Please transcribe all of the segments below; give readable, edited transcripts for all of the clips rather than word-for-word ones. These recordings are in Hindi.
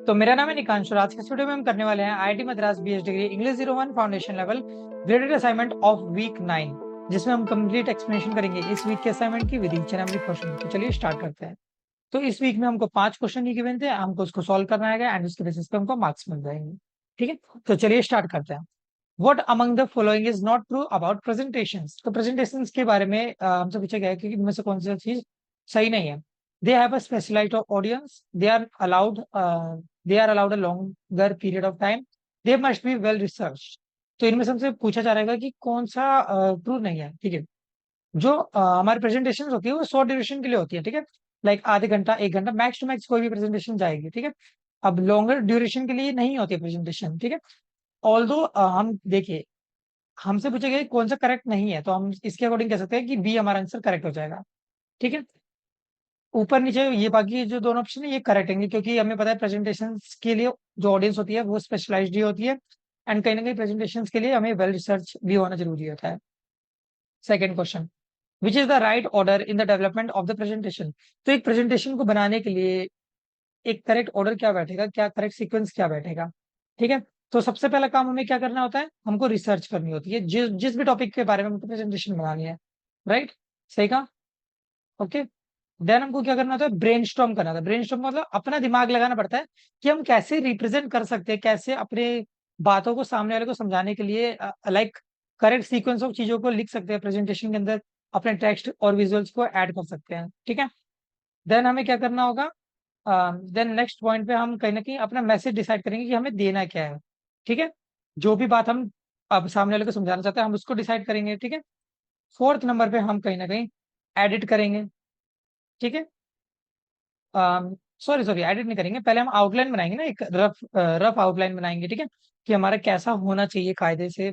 तो मेरा नाम है निकांश और आज के वीडियो में हम करने वाले हैं IIT Madras BS degree English 01 foundation level graded assignment of week 9, जिसमें हम कंप्लीट एक्सप्लेनेशन करेंगे इस वीक के असाइनमेंट की with each and every question. तो चलिए स्टार्ट करते हैं। तो इस वीक में हमको 5 क्वेश्चन ही गिवन थे, हमको उसको सॉल्व करना है एंड उसके बेसिस पे हमको मार्क्स मिल जाएंगे। ठीक है, तो चलिए स्टार्ट करते हैं। What among the following is not true about presentations. तो प्रेजेंटेशंस के बारे में हमसे पूछा गया है कि इनमें से कौन सी चीज सही नहीं है। They have a specialized audience, they are allowed a longer period of time, they must be well research. तो इनमें से हमसे पूछा जा रहा है कि कौन सा ट्रू नहीं है। ठीक है, जो हमारी प्रेजेंटेशन होती है वो शॉर्ट ड्यूरेशन के लिए होती है। ठीक है, लाइक आधे घंटा 1 घंटा मैक्स टू मैक्स कोई भी प्रेजेंटेशन जाएगी। ठीक है, अब लॉन्गर ड्यूरेशन के लिए नहीं होती है प्रेजेंटेशन। ठीक है, ऑल्दो हम देखिए, हमसे पूछा गया कि कौन सा करेक्ट नहीं है, तो हम इसके अकॉर्डिंग कह सकते हैं कि बी हमारा आंसर करेक्ट हो जाएगा। ठीक है, ऊपर नीचे ये बाकी जो दोनों ऑप्शन है ये करेक्ट है, क्योंकि हमें पता है प्रेजेंटेशन के लिए जो ऑडियंस होती है वो स्पेशलाइज्ड ही होती है एंड कहीं ना कहीं प्रेजेंटेशन के लिए हमें वेल रिसर्च भी होना जरूरी होता है। Second question, which is the right order in the development of the presentation. तो एक प्रेजेंटेशन को बनाने के लिए एक करेक्ट ऑर्डर क्या बैठेगा, क्या करेक्ट सीक्वेंस क्या बैठेगा। ठीक है, तो सबसे पहला काम हमें क्या करना होता है, हमको रिसर्च करनी होती है जिस जिस भी टॉपिक के बारे में हमको प्रेजेंटेशन बनानी है। राइट, सही कहा। ओके, देन हमको क्या करना होता है, ब्रेनस्टॉर्म करना था। ब्रेनस्टॉर्म मतलब अपना दिमाग लगाना पड़ता है कि हम कैसे रिप्रेजेंट कर सकते हैं, कैसे अपने बातों को सामने वाले को समझाने के लिए लाइक करेक्ट सीक्वेंस ऑफ चीजों को लिख सकते हैं प्रेजेंटेशन के अंदर, अपने टेक्स्ट और विजुअल्स को ऐड कर सकते हैं। ठीक है, देन हमें क्या करना होगा, देन नेक्स्ट पॉइंट पे हम कहीं ना कहीं अपना मैसेज डिसाइड करेंगे कि हमें देना क्या है। ठीक है, जो भी बात हम अब सामने वाले को समझाना चाहते हैं हम उसको डिसाइड करेंगे। ठीक है, फोर्थ नंबर पे हम कहीं ना कहीं एडिट करेंगे। ठीक है, सॉरी सॉरी एडिट नहीं करेंगे, पहले हम आउटलाइन बनाएंगे ना, एक रफ रफ आउटलाइन बनाएंगे। ठीक है, कि हमारा कैसा होना चाहिए कायदे से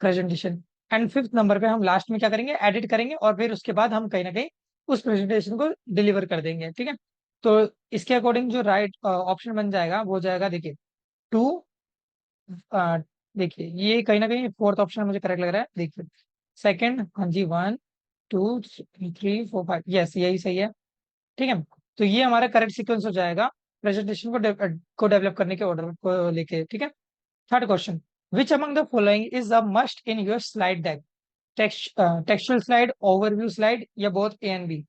प्रेजेंटेशन। एंड फिफ्थ नंबर पे हम लास्ट में क्या करेंगे, एडिट करेंगे और फिर उसके बाद हम कहीं ना कहीं उस प्रेजेंटेशन को डिलीवर कर देंगे। ठीक है, तो इसके अकॉर्डिंग जो राइट ऑप्शन बन जाएगा वो जाएगा, देखिए 2। देखिए ये कहीं ना कहीं फोर्थ ऑप्शन मुझे करेक्ट लग रहा है। देखिए सेकंड, हाँ जी, 1 2 3 4 5, यस यही सही है। ठीक है, तो ये हमारा करेक्ट सीक्वेंस हो जाएगा प्रेजेंटेशन को डेवलप करने के ऑर्डर को लेके। ठीक है, third question, which among the following is a must in your slide deck. Textual slide, overview slide या बोथ ए एंड बी।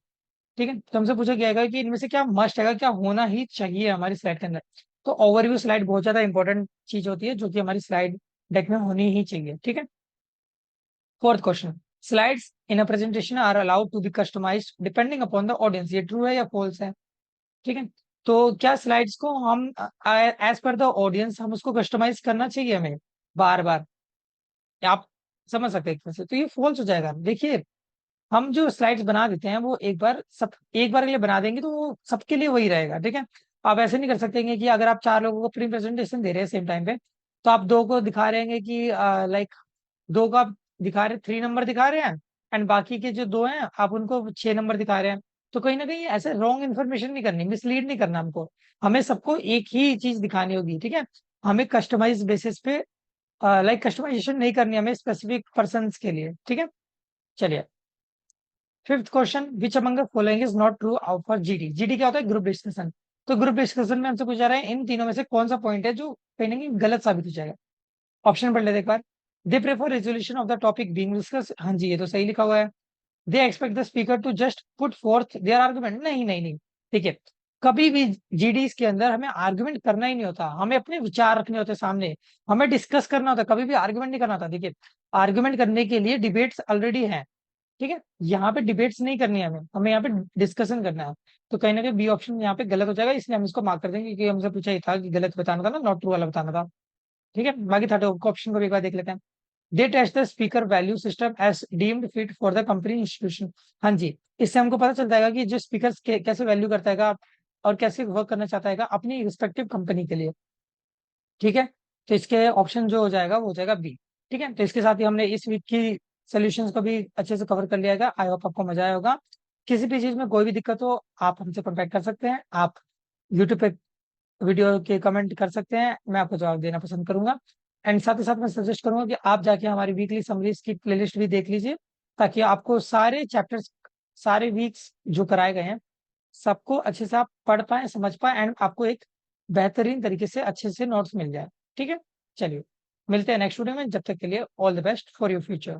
ठीक है, तो हमसे पूछा गया है कि इनमें से क्या मस्ट है, क्या होना ही चाहिए हमारी स्लाइड के अंदर। तो ओवरव्यू स्लाइड बहुत ज्यादा इंपॉर्टेंट चीज होती है जो कि हमारी स्लाइड डेक में होनी ही चाहिए। ठीक है, fourth question, slides in a presentation are allowed to be customized depending upon the audience. ये ट्रू है या फॉल्स है। ठीक है, तो क्या स्लाइड्स को हम एज पर द ऑडियंस हम उसको कस्टमाइज करना चाहिए हमें बार बार, आप समझ सकते हैं कैसे, तो ये फॉल्स हो जाएगा। देखिए, हम जो स्लाइड्स बना देते हैं वो एक बार के लिए बना देंगे तो वो सबके लिए वही रहेगा। ठीक है, आप ऐसे नहीं कर सकते हैं कि अगर आप 4 लोगों को प्री प्रेजेंटेशन दे रहे हैं सेम टाइम पे, तो आप दो को दिखा रहे हैं कि लाइक दो को आप दिखा रहे 3 नंबर दिखा रहे हैं एंड बाकी के जो दो हैं आप उनको 6 नंबर दिखा रहे हैं। तो कहीं ना कहीं ऐसे रॉन्ग इन्फॉर्मेशन नहीं करनी, मिसलीड नहीं करना हमको, हमें सबको एक ही चीज दिखानी होगी। ठीक है, हमें कस्टमाइज बेसिस पे लाइक कस्टमाइजेशन नहीं करनी हमें स्पेसिफिक पर्सन के लिए। ठीक है, चलिए fifth question, which among the following is not true for GD. GD क्या होता है, ग्रुप डिस्कशन। तो ग्रुप डिस्कशन में हमसे पूछा रहा है इन तीनों में से कौन सा पॉइंट है जो कहीं ना कहीं गलत साबित हो जाएगा। ऑप्शन पढ़ लेते एक बार। They prefer resolution of the topic being discuss, हाँ जी ये तो सही लिखा हुआ है। They expect the speaker to just put forth their argument, नहीं नहीं नहीं। ठीक है, कभी भी जीडीज के अंदर हमें आर्गुमेंट करना ही नहीं होता, हमें अपने विचार रखने होते सामने, हमें डिस्कस करना होता, कभी भी आर्गुमेंट नहीं करना होता। देखिए, आर्गुमेंट करने के लिए डिबेट्स ऑलरेडी हैं। ठीक है, यहाँ पे डिबेट्स नहीं करनी है, हमें हमें यहाँ पे डिस्कशन करना है। तो कहीं ना कहीं बी ऑप्शन यहाँ पे गलत हो जाएगा, इसलिए हम इसको मार्क कर देंगे क्योंकि हमसे पूछा ही था कि गलत बताना था ना, नॉट ट्रू वाला बताना था। ठीक है, बाकी थर्ड ऑप्शन को भी एक बार देख लेते हैं। They test the speaker value system as deemed fit for the company institution, हाँ जी, इससे हमको पता चलता है कि जो स्पीकर कैसे वैल्यू करता है और कैसे वर्क करना चाहता है अपनी रिस्पेक्टिव कंपनी के लिए। ठीक है, तो इसके ऑप्शन जो हो जाएगा वो हो जाएगा बी। ठीक है, तो इसके साथ ही हमने इस वीक की सोल्यूशंस को भी अच्छे से कवर कर लिया है। आई होप आपको मजा आया होगा। किसी भी चीज में कोई भी दिक्कत हो आप हमसे कॉन्टैक्ट कर सकते हैं, आप यूट्यूब पे वीडियो के कमेंट कर सकते हैं, मैं आपको जवाब देना पसंद करूंगा। एंड साथ ही साथ मैं सजेस्ट करूंगा कि आप जाके हमारी वीकली समरीज की प्लेलिस्ट भी देख लीजिए, ताकि आपको सारे चैप्टर्स, सारे वीक्स जो कराए गए हैं सबको अच्छे से आप पढ़ पाए, समझ पाए एंड आपको एक बेहतरीन तरीके से अच्छे से नोट्स मिल जाए। ठीक है, चलिए मिलते हैं नेक्स्ट वीडियो में। जब तक के लिए all the best for your future.